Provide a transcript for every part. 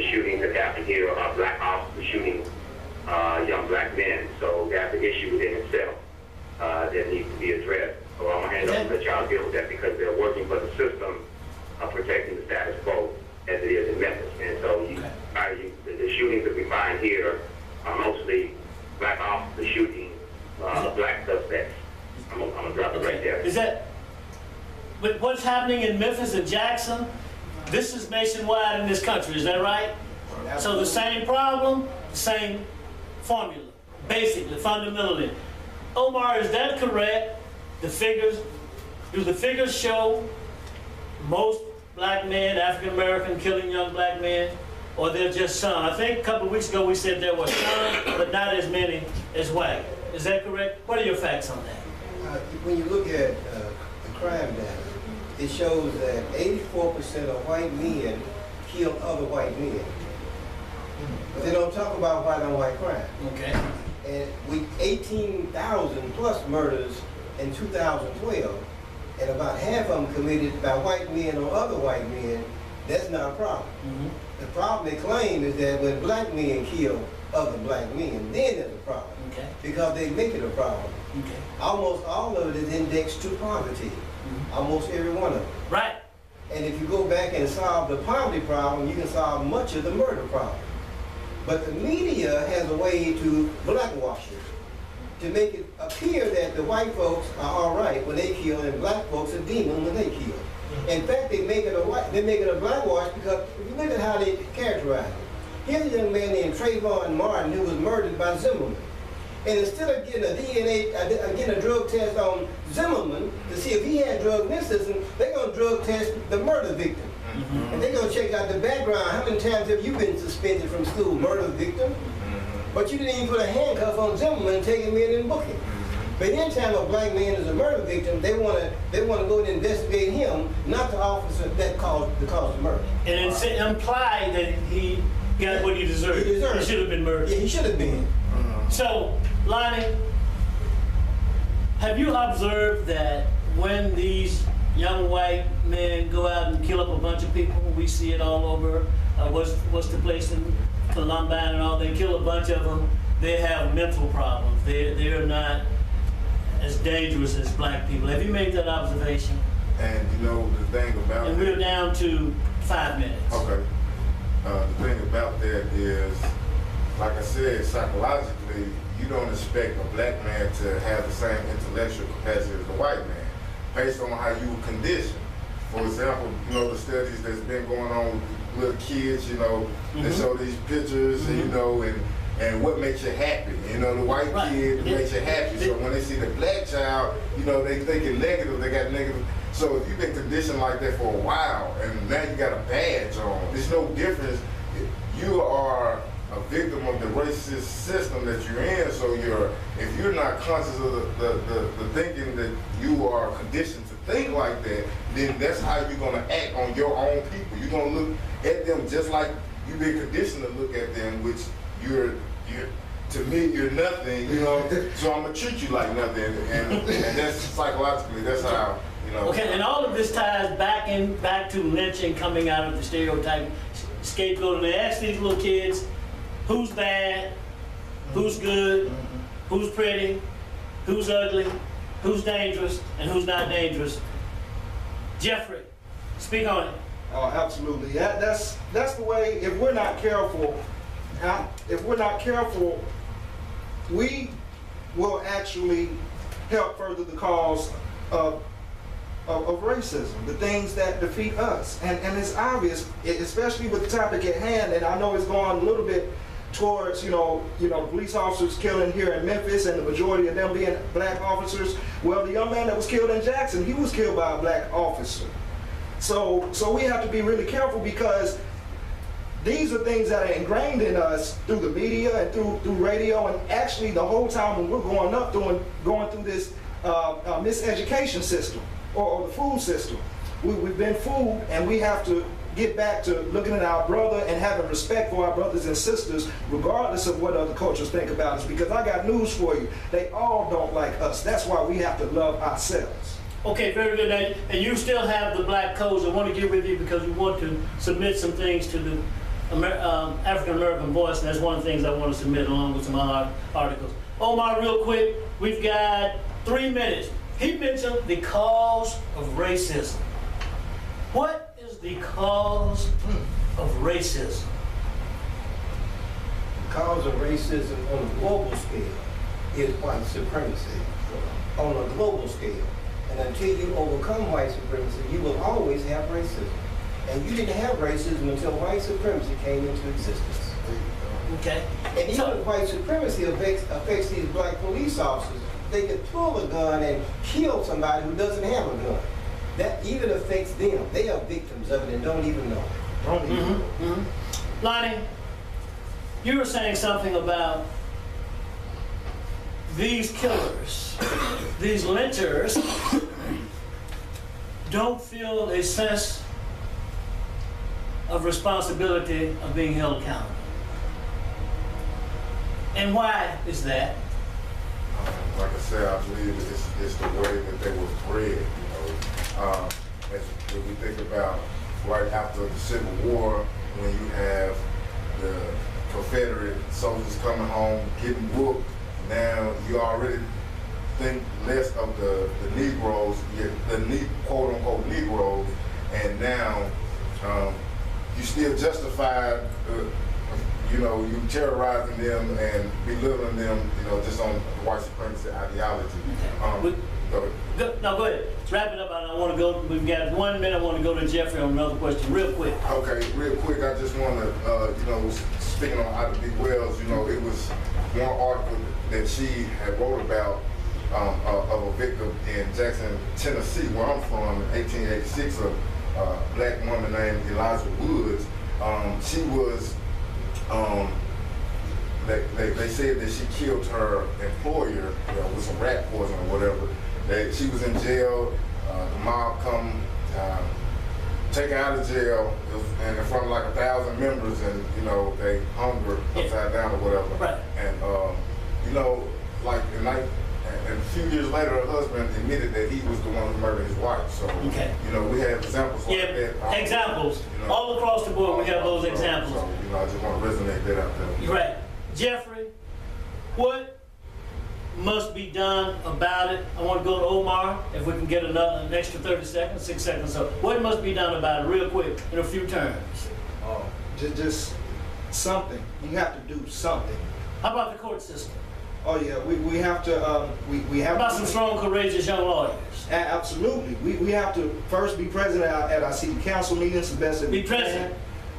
the shootings that happen here are black officers shooting young black men. So that's an issue within itself that needs to be addressed. So I'm gonna hand over to let y'all deal with that because they're working for the system of protecting the status quo as it is in Memphis. And so the shootings that we find here are mostly black officers shooting black suspects. I'm gonna drop it right there. Is that, but what's happening in Memphis and Jackson, this is nationwide in this country, is that right? So the same problem, same formula, basically, fundamentally. Omar, is that correct? The figures, do the figures show most black men, African American, killing young black men, or they're just some? I think a couple of weeks ago we said there were some, but not as many as white. Is that correct? What are your facts on that? When you look at the crime data, it shows that 84% of white men kill other white men. But they don't talk about white on white crime. Okay. And with 18,000 plus murders in 2012, and about half of them committed by white men or other white men, that's not a problem. The problem they claim is that when black men kill other black men, then there's a problem. Okay. Because they make it a problem. Okay. Almost all of it is indexed to poverty. Almost every one of them. Right. And if you go back and solve the poverty problem, you can solve much of the murder problem. But the media has a way to blackwash it, to make it appear that the white folks are all right when they kill and black folks are demons when they kill. In fact, they make it a blackwash because if you look at how they characterize it. Here's a young man named Trayvon Martin who was murdered by Zimmerman. And instead of getting a drug test on Zimmerman to see if he had drug in his system, they're going to drug test the murder victim. And they're going to check out the background. How many times have you been suspended from school? Murder victim? But you didn't even put a handcuff on Zimmerman and take him in and book him. But anytime a black man is a murder victim, they want to go and investigate him, not the officer that caused the murder. And it's implied that he got what he deserved. He should have been murdered. Yeah, he should have been. So, Lonnie, have you observed that when these young white men go out and kill up a bunch of people, we see it all over, what's the place in Columbine and all, they kill a bunch of them, they have mental problems. They're not as dangerous as black people. Have you made that observation? And you know, the thing about And we're down to 5 minutes. Okay. The thing about that is, like I said, psychologically, you don't expect a black man to have the same intellectual capacity as a white man, based on how you were conditioned. For example, you know, the studies that's been going on with little kids, you know, they show these pictures, and, you know, and what makes you happy. You know, the white kid makes you happy. So when they see the black child, you know, they think it negative, they got negative. So if you've been conditioned like that for a while, and now you got a badge on, there's no difference. You are a victim of the racist system that you're in, so if you're not conscious of the thinking that you are conditioned to think like that, then that's how you're gonna act on your own people. You're gonna look at them just like you've been conditioned to look at them, which to me, you're nothing, you know, so I'm gonna treat you like nothing, and that's psychologically, that's how, you know. Okay, and all of this ties back to lynching coming out of the stereotype scapegoat, and they ask these little kids, who's bad, who's good, who's pretty, who's ugly, who's dangerous, and who's not dangerous. Jeffrey, speak on it. Oh, absolutely. That's the way. If we're not careful, we will actually help further the cause of racism, the things that defeat us. And it's obvious, especially with the topic at hand, and I know it's going a little bit towards, you know, police officers killing here in Memphis and the majority of them being black officers. Well, the young man that was killed in Jackson, he was killed by a black officer. So we have to be really careful because these are things that are ingrained in us through the media and through radio, and actually the whole time when we're growing up going through this miseducation system or the food system. We've been fooled, and we have to get back to looking at our brother and having respect for our brothers and sisters, regardless of what other cultures think about us. Because I got news for you, they all don't like us. That's why we have to love ourselves. Okay, very good. And you still have the black codes. I want to get with you because we want to submit some things to the African American voice, and that's one of the things I want to submit along with some other articles. Omar, real quick, we've got 3 minutes. He mentioned the cause of racism. What is the cause of racism? The cause of racism on a global scale is white supremacy. On a global scale. And until you overcome white supremacy, you will always have racism. And you didn't have racism until white supremacy came into existence. Okay. And even if white supremacy affects these black police officers, they can pull a gun and kill somebody who doesn't have a gun. That even affects them. They are victims of it and don't even know it. Don't even know it. Lonnie, you were saying something about these killers, these lynchers, don't feel a sense of responsibility of being held accountable. And why is that? Like I said, I believe it's the way that they were bred, as we think about right after the Civil War, when you have the Confederate soldiers coming home, getting whooped, now you already think less of the Negroes, the quote-unquote Negroes, and now you still justified, you terrorizing them and belittling them, just on the white supremacy ideology. No, go ahead. Let's wrap it up. I want to go. We've got 1 minute. I want to go to Jeffrey on another question, real quick. Okay, real quick. I just want to, speaking on Ida B. Wells, it was one article that she had wrote about of a victim in Jackson, Tennessee, where I'm from, in 1886, a black woman named Eliza Woods. She was. They said that she killed her employer with some rat poison or whatever. She was in jail. The mob come take her out of jail, and in front of like 1,000 members, and they hung her upside down or whatever. Right. And and a few years later, her husband admitted that he was the one who murdered his wife. So we have examples like that. Examples all across the board. We have those examples. So I just want to resonate that out there. Right, Jeffrey. What must be done about it? I want to go to Omar, if we can get an extra 30 seconds, 6 seconds. So what must be done about it real quick in a few terms? Just something. You have to do something. How about the court system? Oh yeah, we have to, we have How about to, some strong, courageous young lawyers? Absolutely. We have to first be present at our city council meetings the best that we Be present.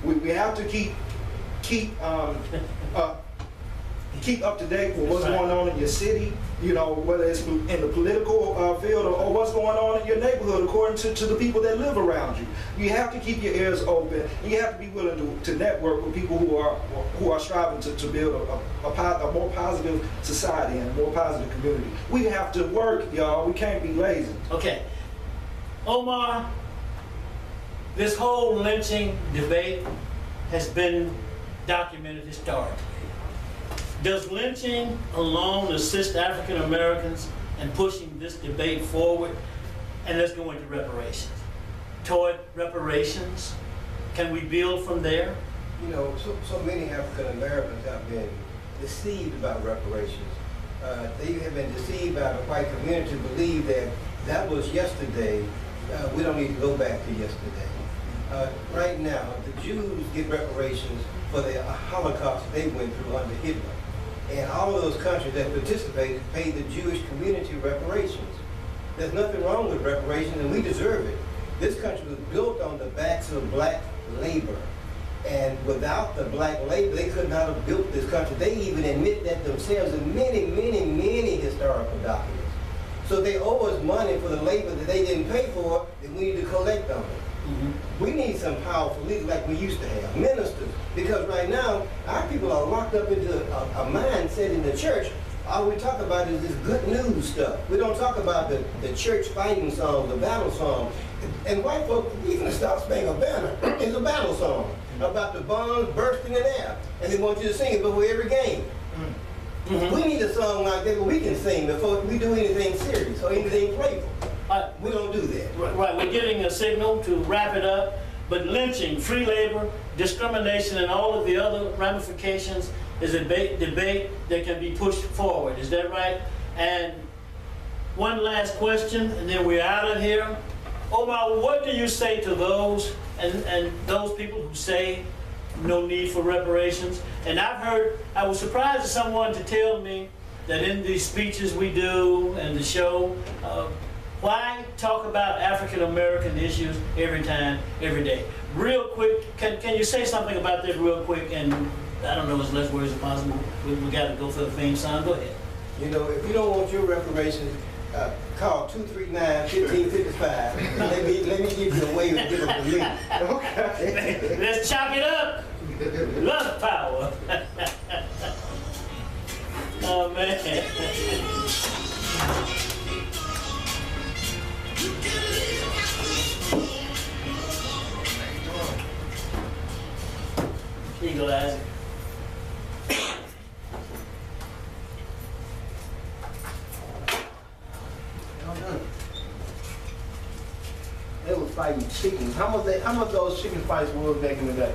can. We have to keep up to date with what's going on in your city, whether it's in the political field or what's going on in your neighborhood according to the people that live around you. You have to keep your ears open. You have to be willing to network with people who are striving to build a more positive society and a more positive community. We have to work, y'all. We can't be lazy. Okay. Omar, this whole lynching debate has been documented historically. Does lynching alone assist African Americans in pushing this debate forward? And let's go into reparations. Toward reparations, can we build from there? So many African Americans have been deceived about reparations. They have been deceived by the white community to believe that was yesterday. We don't need to go back to yesterday. Right now, the Jews get reparations for the Holocaust they went through under Hitler. And all of those countries that participated paid the Jewish community reparations. There's nothing wrong with reparations, and we deserve it. This country was built on the backs of black labor. And without the black labor, they could not have built this country. They even admit that themselves in many, many, many historical documents. So they owe us money for the labor that they didn't pay for, that we need to collect on it. We need some powerful leaders like we used to have, ministers, because right now our people are locked up into a mindset in the church. All we talk about is this good news stuff. We don't talk about the church fighting song, the battle song. And white folks, even the Star Spangled Banner is a battle song about the bombs bursting in air, and they want you to sing it before every game. We need a song like that where we can sing before we do anything serious or anything playful. We don't do that. Right, we're getting a signal to wrap it up. But lynching, free labor, discrimination, and all of the other ramifications is a debate that can be pushed forward. Is that right? And one last question, and then we're out of here. Omar, what do you say to those and those people who say no need for reparations? And I was surprised at someone to tell me that in these speeches we do and the show, why talk about African American issues every time, every day? Real quick, can you say something about that real quick? And I don't know, as less words as possible. We got to go for the theme song. Go ahead. You know, if you don't want your reparations, call 239-1555. Let me give you a way to give them to me. Okay. Let's chop it up. Love power. Oh, man. Here you go, Isaac. They were fighting chickens. How much those chicken fights were back in the day?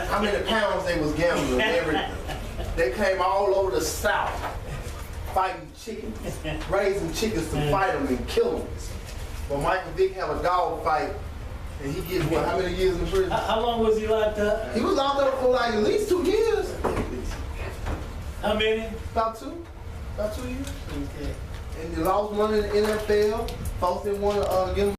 How many pounds they was gambling? They came all over the South fighting chickens, raising chickens to fight them and kill them. But Michael Vick had a dog fight, and he gets what? How many years in prison? How long was he locked up? He was locked up for like at least 2 years. How many? About 2 years. Okay. And they lost one in the NFL. Folks didn't want to give him